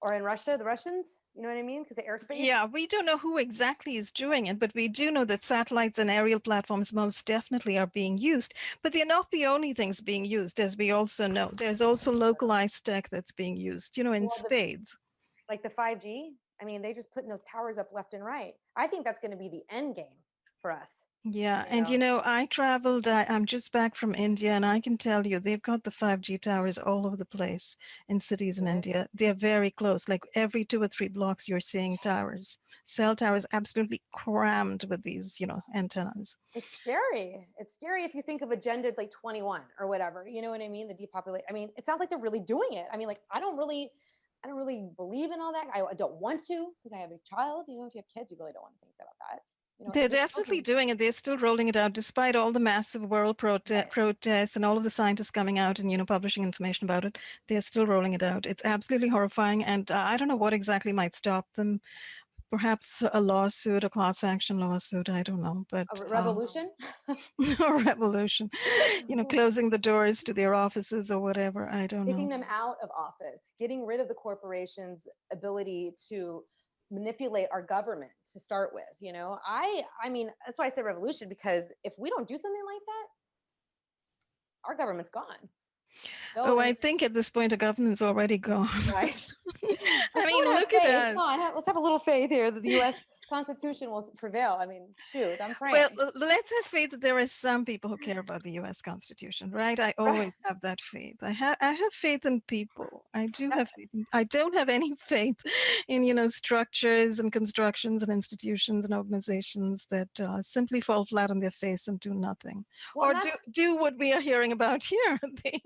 or in Russia, the Russians, you know what I mean? Because the airspace. Yeah, we don't know who exactly is doing it, but we do know that satellites and aerial platforms most definitely are being used. But they're not the only things being used, as we also know. There's also localized tech that's being used, in Well, spades. like the 5G, I mean, they just putting those towers up left and right. I think that's going to be the end game for us, Yeah, you and know. I traveled, I'm just back from India, and I can tell you they've got the 5G towers all over the place in cities in Good. India. They're very close, like every 2 or 3 blocks, you're seeing towers, cell towers absolutely crammed with these, antennas. It's scary. It's scary if you think of Agenda like 21 or whatever. You know what I mean? The depopulate. I mean, it sounds like they're really doing it. I mean, like I don't really believe in all that. I don't want to because I have a child. You know, if you have kids, you really don't want to think about that. You know, They're your definitely children. doing it. They're still rolling it out despite all the massive world Right. protests and all of the scientists coming out and, publishing information about it. They're still rolling it out. It's absolutely horrifying. And I don't know what exactly might stop them. Perhaps a lawsuit, a class action lawsuit. I don't know. But A revolution. or revolution, closing the doors to their offices or whatever. I don't Kicking know. them out of office, getting rid of the corporation's ability to manipulate our government to start with. You know, I mean, that's why I said revolution because if we don't do something like that, our government's gone. Oh, They'll I think at this point, the government's already gone. right. I Let's mean, not have look at faith. Come us. on, let's have a little faith here that the U.S. Constitution will prevail. I mean, shoot, I'm Well, praying. let's have faith that there are some people who care about the U.S. Constitution, right? I Right. always have that faith. I have faith in people. I do That, have faith. I don't have any faith in structures and constructions and institutions and organizations that simply fall flat on their face and do nothing, well, or and do what we are hearing about here. They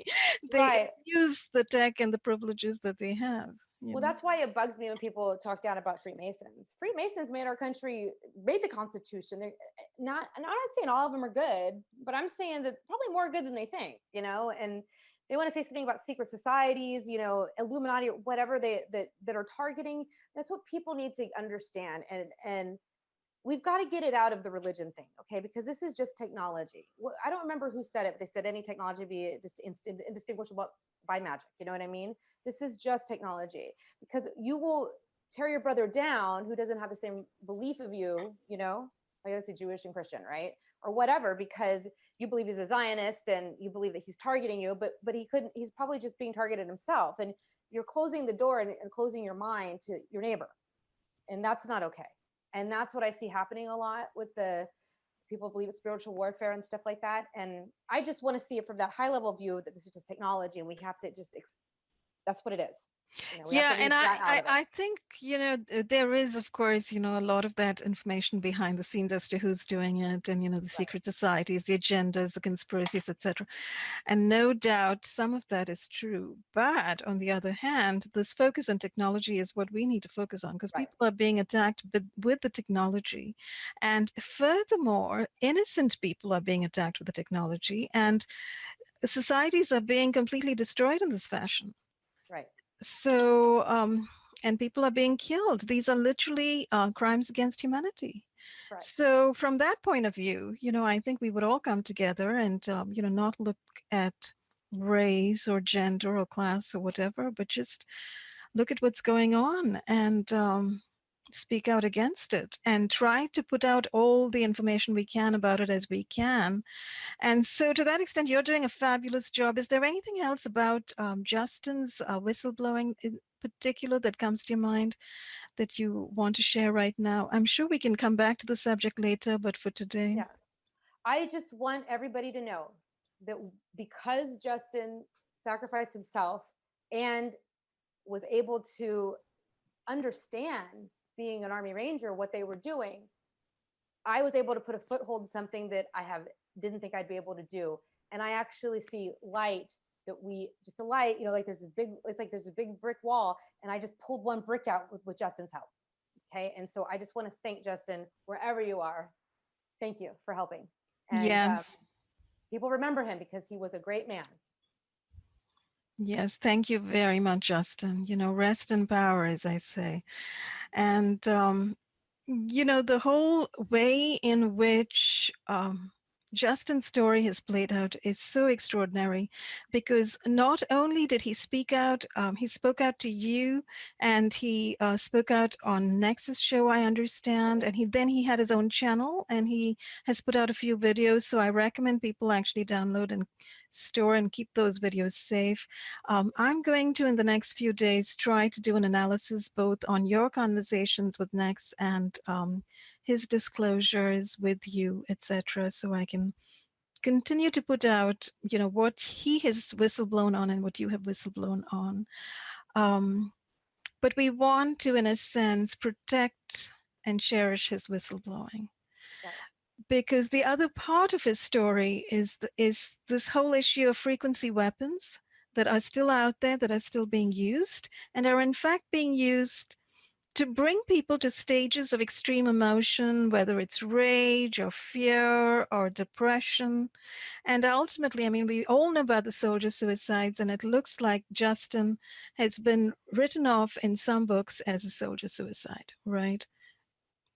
right. use the tech and the privileges that they have. Well, that's why it bugs me when people talk down about Freemasons. Freemasons made our country, made the Constitution. They're not, and I'm not saying all of them are good, but I'm saying that probably more good than they think, and they want to say something about secret societies, Illuminati, or whatever that are targeting. That's what people need to understand. And we've got to get it out of the religion thing, okay? Because this is just technology. I don't remember who said it, but they said any technology be just indistinguishable by magic. You know what I mean? This is just technology, because you will tear your brother down who doesn't have the same belief of you, like let's say Jewish and Christian, right? Or whatever, because you believe he's a Zionist and you believe that he's targeting you, but he's probably just being targeted himself. And you're closing the door and closing your mind to your neighbor. And that's not okay. And that's what I see happening a lot with the people believe it's spiritual warfare and stuff like that. And I just want to see it from that high level view that this is just technology and we have to just, that's what it is. We have Yeah, to and leave that out of it. I think, there is, of course, a lot of that information behind the scenes as to who's doing it and, the Right. secret societies, the agendas, the conspiracies, etc. And no doubt some of that is true. But on the other hand, this focus on technology is what we need to focus on, because Right. people are being attacked with the technology. And furthermore, innocent people are being attacked with the technology, and societies are being completely destroyed in this fashion. Right. So, and people are being killed. These are literally crimes against humanity. Right. So, from that point of view, I think we would all come together and, not look at race or gender or class or whatever, but just look at what's going on and speak out against it and try to put out all the information we can about it as we can. And so, to that extent, you're doing a fabulous job. Is there anything else about Justin's whistleblowing in particular that comes to your mind that you want to share right now? I'm sure we can come back to the subject later, but for today. Yeah. I just want everybody to know that because Justin sacrificed himself and was able to understand being an Army Ranger, what they were doing, I was able to put a foothold in something that didn't think I'd be able to do. And I actually see light just a light, like there's this big brick wall, and I just pulled one brick out with Justin's help. Okay. And so I just want to thank Justin, wherever you are. Thank you for helping. And Yes. people remember him because he was a great man. Yes. Thank you very much, Justin. Rest in power, as I say. And, the whole way in which Justin's story has played out is so extraordinary, because not only did he speak out, he spoke out to you, and he spoke out on Nexus show, I understand, and he had his own channel, and he has put out a few videos. So I recommend people actually download and store and keep those videos safe. I'm going to, in the next few days, try to do an analysis both on your conversations with Nex and his disclosures with you, etc., so I can continue to put out, what he has whistleblown on and what you have whistleblown on. But we want to, in a sense, protect and cherish his whistleblowing. Right. Because the other part of his story is this whole issue of frequency weapons that are still out there, that are still being used, and are in fact being used to bring people to stages of extreme emotion, whether it's rage or fear or depression. And ultimately, I mean, we all know about the soldier suicides, and it looks like Justin has been written off in some books as a soldier suicide, right?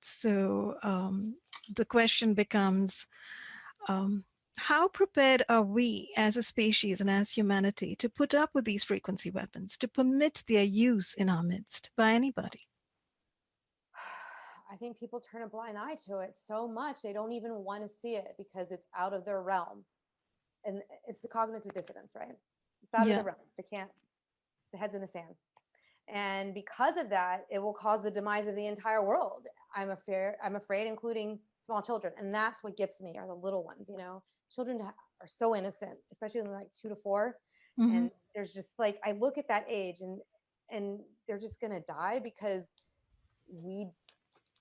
So the question becomes, um, how prepared are we as a species and as humanity to put up with these frequency weapons, to permit their use in our midst by anybody? I think people turn a blind eye to it so much they don't even want to see it because it's out of their realm. And it's the cognitive dissonance, right? It's out of Yeah. their realm. They can't, the head's in the sand. And because of that, it will cause the demise of the entire world. I'm afraid, including small children. And that's what gets me, are the little ones, you know. Children are so innocent, especially when they're like 2 to 4. Hmm. And there's just like, I look at that age, and they're just gonna die because we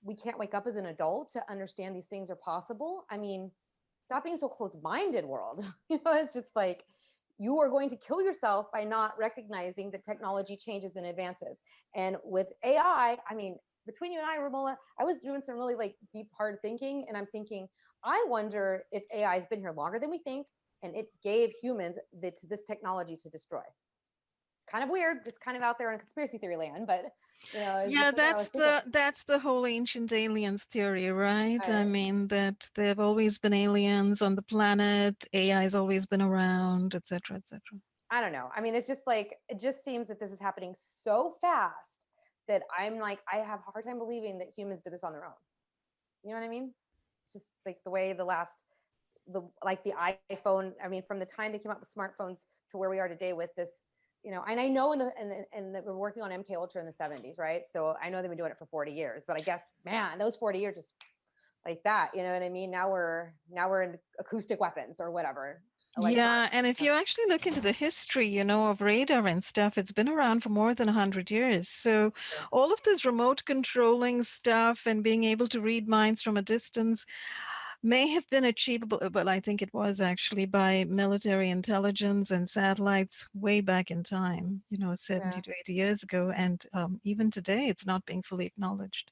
we can't wake up as an adult to understand these things are possible. I mean, stop being so close-minded, world. You know, it's just like, you are going to kill yourself by not recognizing that technology changes and advances. And with AI, I mean, between you and I, Ramola, I was doing some really like deep, hard thinking, and I'm thinking, I wonder if AI has been here longer than we think, and it gave humans this technology to destroy. Kind of weird, just kind of out there in conspiracy theory land, but you know, it's just Yeah, something I was thinking. that's the whole ancient aliens theory, right? I Right. mean that there have always been aliens on the planet, AI has always been around, etc., etc. I don't know. I mean, it's just like, it just seems that this is happening so fast that I'm like, I have a hard time believing that humans did this on their own. You know what I mean? It's just like the way the iPhone, I mean, from the time they came out with smartphones to where we are today with this, you know, and I know that we're working on MK Ultra in the 70s, right? So I know they've been doing it for 40 years, but I guess, man, those 40 years just like that, you know what I mean? Now we're in acoustic weapons or whatever, electronic. Yeah, and if you actually look into the history, of radar and stuff, it's been around for more than 100 years. So all of this remote controlling stuff and being able to read minds from a distance may have been achievable, but I think it was actually by military intelligence and satellites way back in time, 70 Yeah, to 80 years ago. And even today, it's not being fully acknowledged.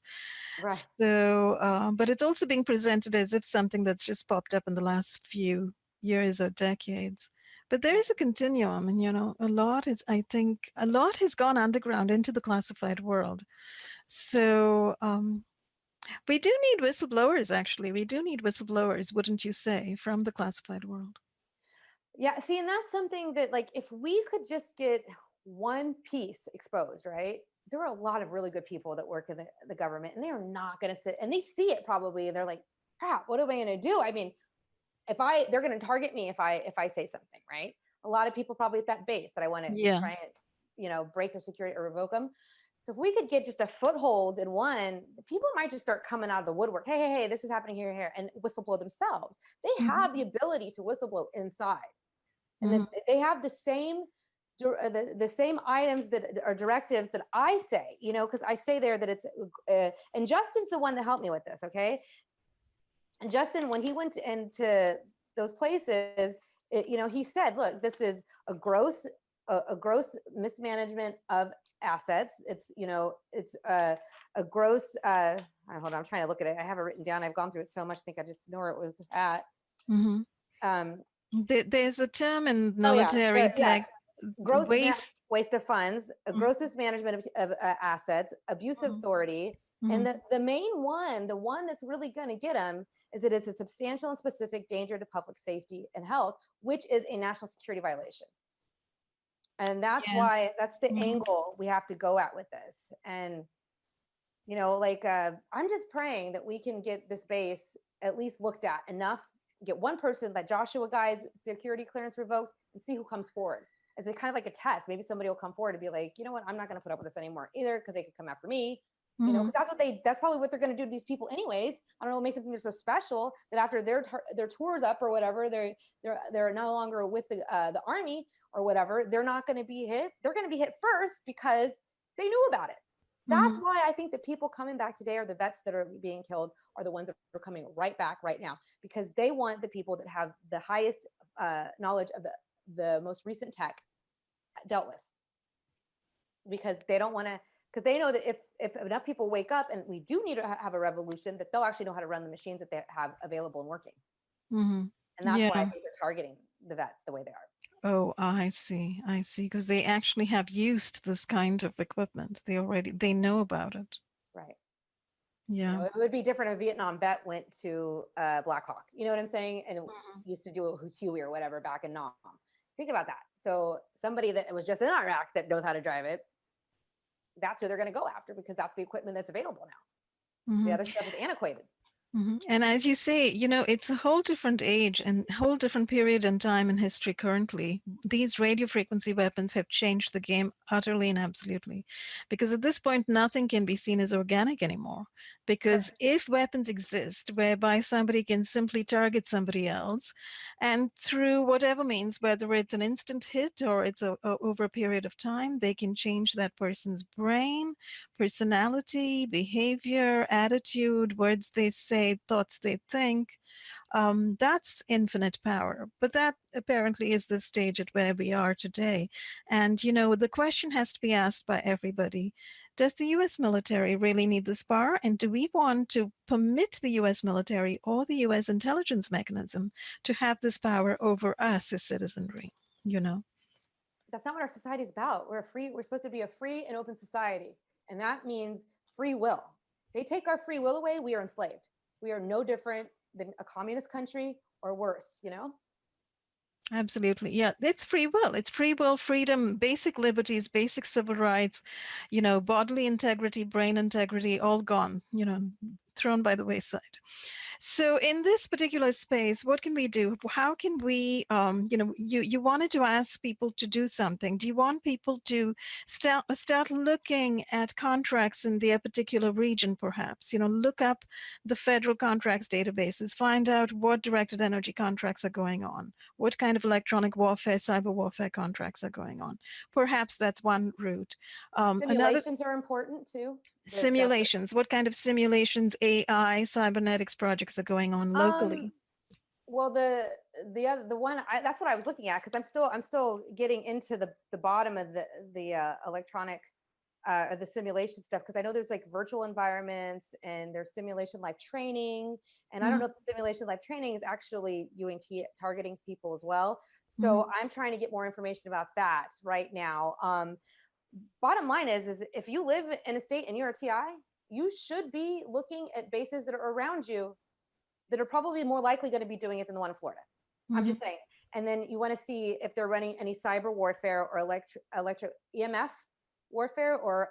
right. So, but it's also being presented as if something that's just popped up in the last few years or decades. But there Right. is a continuum, and I think a lot has gone underground into the classified world. So we do need whistleblowers, actually. We do need whistleblowers, wouldn't you say, from the classified world? Yeah, see, and that's something that, like, if we could just get one piece exposed, right? There are a lot of really good people that work in the government, and they are not going to sit, and they see it probably, and they're like, crap, what am I going to do? I mean, they're going to target me if I say something, right? A lot of people probably at that base that I want to Yeah. try and, break their security or revoke them. So if we could get just a foothold in one, people might just start coming out of the woodwork. Hey, hey, hey, this is happening here, here, and whistleblow themselves. They Hmm. have the ability to whistleblow inside, and Hmm. they have the same items that are directives that I say, because I say there that it's, and Justin's the one that helped me with this, okay? And Justin, when he went into those places, he said, "Look, this is a gross mismanagement of assets. It's a gross. Hold on, I'm trying to look at it. I have it written down. I've gone through it so much. I think I just know where it was at. Hmm. Um, There's a term in oh yeah, military yeah. tech, Gross waste. waste of funds, a Mhm. gross mismanagement of assets, abuse of Mhm. authority, and Mhm. the main one, the one that's really going to get them, is that it's a substantial and specific danger to public safety and health, which is a national security violation. And Yes. that's the Mhm. angle we have to go at with this. And like, I'm just praying that we can get this base at least looked at enough, get one person, that Joshua guy's security clearance revoked, and see who comes forward. As a kind of like a test. Maybe somebody will come forward and be like, you know what, I'm not going to put up with this anymore either, because they could come after me. Mhm. Because that's probably what they're going to do to these people anyways. I don't know what makes them think they're so special that after their tour's up or whatever, they're no longer with the army or whatever. They're not going to be hit. They're going to be hit first because they knew about it. That's Mhm. why I think the people coming back today, or the vets that are being killed, are the ones that are coming right back right now, because they want the people that have the highest knowledge of the most recent tech dealt with, because they don't want to, because they know that if enough people wake up and we do need to have a revolution, that they'll actually know how to run the machines that they have available and working. Mhm. And that's why I Yeah. think they're targeting the vets the way they are. Oh, I see. I see. Because they actually have used this kind of equipment. They know about it. Right. Yeah. It would be different if a Vietnam vet went to Black Hawk. You know what I'm saying? And Mhm. used to do a Huey or whatever back in Nam. Think about that. So somebody that was just in Iraq that knows how to drive it, that's who they're going to go after, because that's the equipment that's available now. The Mhm. other stuff is antiquated. And as you say, it's a whole different age and whole different period in time in history currently. These radio frequency weapons have changed the game utterly and absolutely. Because at this point, nothing can be seen as organic anymore. Because Right. if weapons exist whereby somebody can simply target somebody else, and through whatever means, whether it's an instant hit or it's over a period of time, they can change that person's brain, personality, behavior, attitude, words they say, thoughts they think. That's infinite power. But that apparently is the stage at where we are today. And, the question has to be asked by everybody. Does the US military really need this power? And do we want to permit the US military or the US intelligence mechanism to have this power over us as citizenry? You know? That's not what our society is about. We're supposed to be a free and open society. And that means free will. They take our free will away, we are enslaved. We are no different than a communist country or worse, you know? Absolutely. Yeah, it's free will. It's free will, freedom, basic liberties, basic civil rights, bodily integrity, brain integrity, all gone, thrown by the wayside. So in this particular space, what can we do? How can we, you wanted to ask people to do something. Do you want people to start looking at contracts in their particular region, perhaps? Look up the federal contracts databases, find out what directed energy contracts are going on, what kind of electronic warfare, cyber warfare contracts are going on. Perhaps that's one route. Another Simulations are important too. That's simulations. What kind of simulations, AI, cybernetics projects are going on um locally? well the one that's what I was looking at because I'm still getting into the bottom of the electronic or the simulation stuff because I know there's like virtual environments and there's simulation live training and I don't Hmm. know if the simulation live training is actually doing targeting people as well. Hmm. So I'm trying to get more information about that right now. Bottom line is if you live in a state and you're a TI, you should be looking at bases that are around you that are probably more likely going to be doing it than the one in Florida. I'm Hmm. just saying. And then you want to see if they're running any cyber warfare or electro EMF warfare or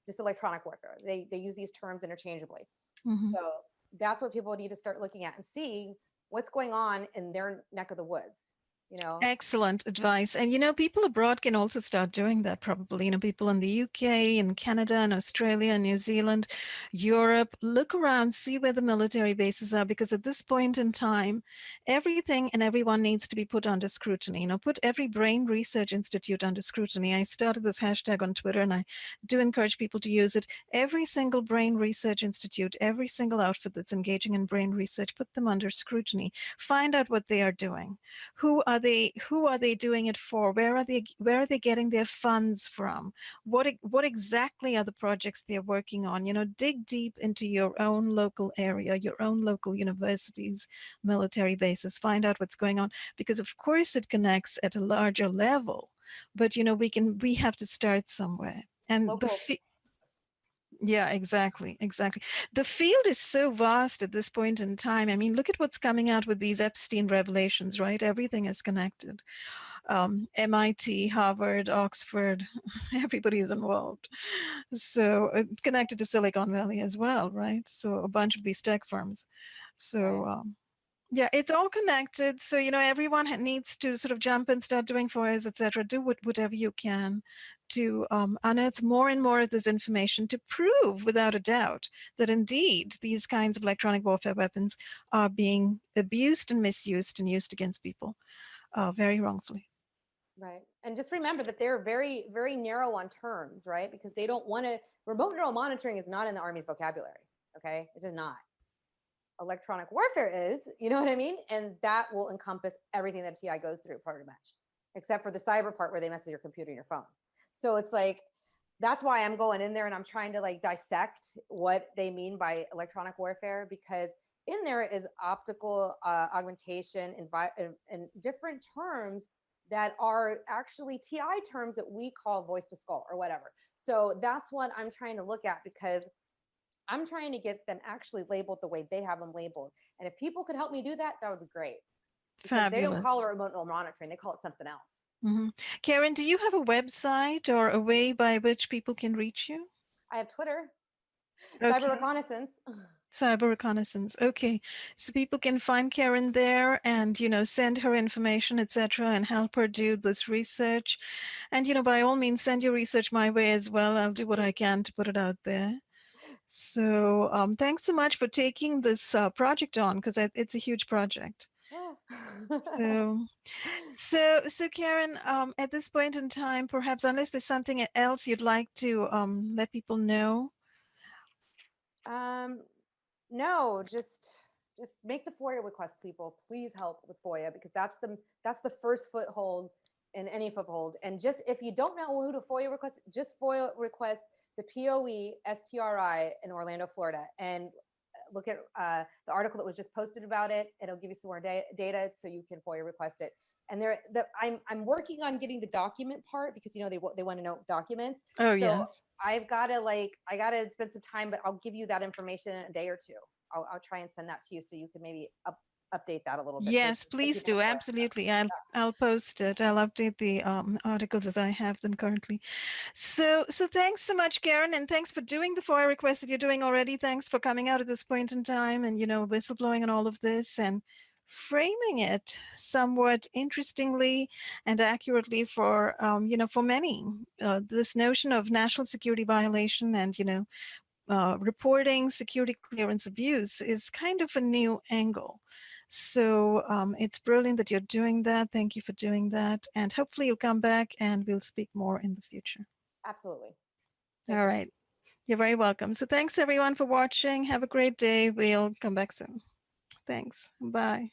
just electronic warfare. They use these terms interchangeably. Hmm. So that's what people need to start looking at and see what's going on in their neck of the woods. You know, Excellent advice. And people abroad can also start doing that probably. People in the UK and Canada and Australia and New Zealand, Europe, look around, see where the military bases are, because at this point in time, everything and everyone needs to be put under scrutiny. Put every brain research institute under scrutiny. I started this hashtag on Twitter and I do encourage people to use it. Every single brain research institute, every single outfit that's engaging in brain research, put them under scrutiny. Find out what they are doing. Who are they doing it for? Where are they getting their funds from? What exactly are the projects they're working on? Dig deep into your own local area, your own local universities, military bases. Find out what's going on, because of course it connects at a larger level, but we have to start somewhere. And local. yeah, exactly. The field is so vast at this point in time. I mean, look at what's coming out with these Epstein revelations, right? Everything is connected. MIT, Harvard, Oxford, everybody is involved. So connected to Silicon Valley as well, right? So a bunch of these tech firms. Right. So yeah, it's all connected. So, everyone needs to sort of jump and start doing FOIAs, etc. Do whatever you can to unearth more and more of this information to prove without a doubt that indeed these kinds of electronic warfare weapons are being abused and misused and used against people very wrongfully. Right. And just remember that they're very, very narrow on terms, right? Because they don't want to, remote neural monitoring is not in the Army's vocabulary. Okay. It's just not. Electronic warfare is, you know what I mean? And that will encompass everything that TI goes through pretty much, except for the cyber part where they mess with your computer and your phone. So it's like, that's why I'm going in there and I'm trying to like dissect what they mean by electronic warfare, because in there is optical augmentation and different terms that are actually TI terms that we call voice to skull or whatever. So that's what I'm trying to look at, because I'm trying to get them actually labeled the way they have them labeled. And if people could help me do that, that would be great, because they don't call it Fabulous. remote neural monitoring, they call it something else. Hmm. Karen, do you have a website or a way by which people can reach you? I have Twitter, cyber Okay. reconnaissance. Cyber reconnaissance. Okay. So people can find Karen there and, send her information, etc., and help her do this research. And, by all means, send your research my way as well. I'll do what I can to put it out there. So thanks so much for taking this project on, because it's a huge project. So, so Karen, at this point in time, perhaps unless there's something else you'd like to let people know. No, just make the FOIA request, people. Please help with FOIA, because that's the first foothold in any foothold. And just if you don't know who to FOIA request, just FOIA request the POE STRI in Orlando, Florida, and look at the article that was just posted about it. It'll give you some more data so you can FOIA request it. And I'm working on getting the document part, because they want to know documents. Oh, so yes. I gotta spend some time, but I'll give you that information in a day or two. I'll try and send that to you so you can maybe update that a little bit. Yes, please do. Absolutely. I'll post it. I'll update the articles as I have them currently. So thanks so much, Karen, and thanks for doing the FOIA request that you're doing already. Thanks for coming out at this point in time and, whistleblowing and all of this and framing it somewhat interestingly and accurately for, for many. This notion of national security violation and, reporting security clearance abuse is kind of a new angle. So it's brilliant that you're doing that. Thank you for doing that. And hopefully you'll come back and we'll speak more in the future. Absolutely. All right. You're very welcome. So thanks everyone for watching. Have a great day. We'll come back soon. Thanks. Bye.